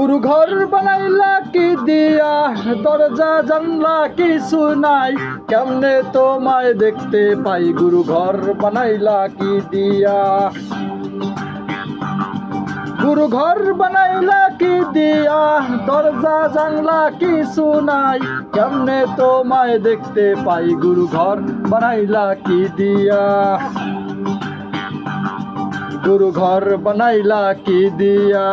गुरु घर बनाइला की दिया दरजा जानला किछु নাই কেমনে তোমায় দেখতে পাই गुरु घर बनाइला की दिया गुरु घर बनाइला की दिया दरजा जानला किछु নাই কেমনে তোমায় দেখতে পাই गुरु घर बनाइला की दिया गुरु घर बनाइला की दिया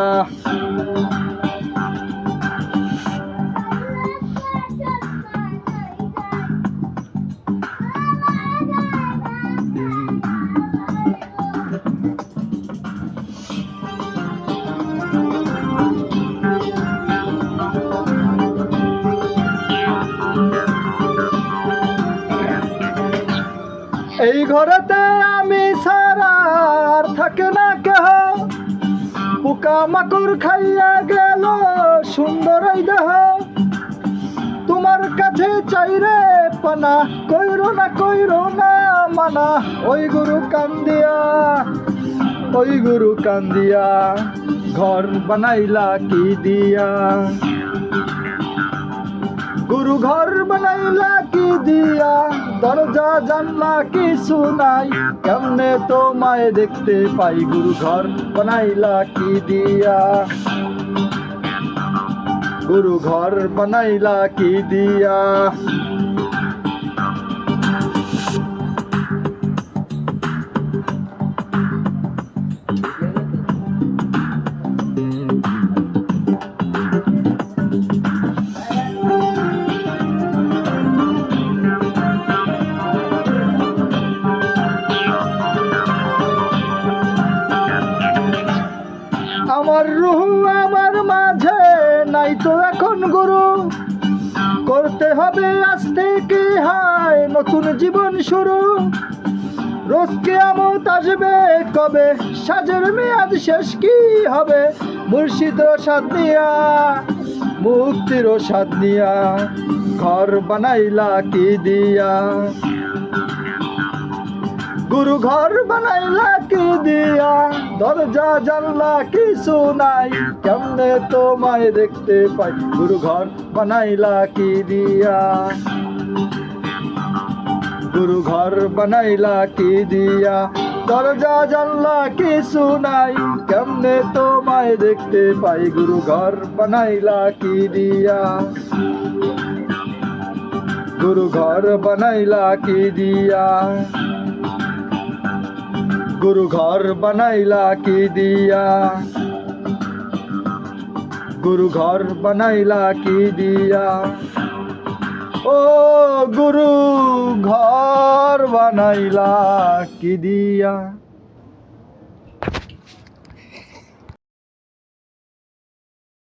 এই ঘরেতে আমি ছাড়া আর থাকে না কেহ পোকা মাকড় খাইয়া গেল সুন্দর এই দেহ তোমার কাছে চাইরে পানা কইরো না মানা ওই গুরু কান্দিয়া ঘর বানাইলা কি দিয়া गुरु घर बनाइला की दिया दरजा जानला किछु নাই কেমনে তোমায় দেখতে পাই गुरु घर बनाइला की दिया गुरु घर बनाइला की दिया আমার রুহ আমার মাঝে নাই তো এখন গুরু করতে হবে আজ থেকে হায় নতুন জীবন শুরু রোজ কিয়ামত আসবে কবে সাজের মেয়াদ শেষ কি হবে মুর্শিদের সাথ নিয়া মুক্তির সাথ নিয়া ঘর বানাইলা কি দিয়া गुरु घर बनाइला की दिया दरजा जानला किछु নাই কেমনে তোমায় দেখতে পাই गुरु घर बनाइला की दिया गुरु घर बनाइला की दिया दरजा जानला किछु নাই কেমনে তোমায় দেখতে পাই गुरु घर बनाइला की दिया गुरु घर बनाइला की दिया गुरु घर बनाइला की दिया गुरु घर बनाइला की दिया ओ गुरु घर बनाइला की दिया।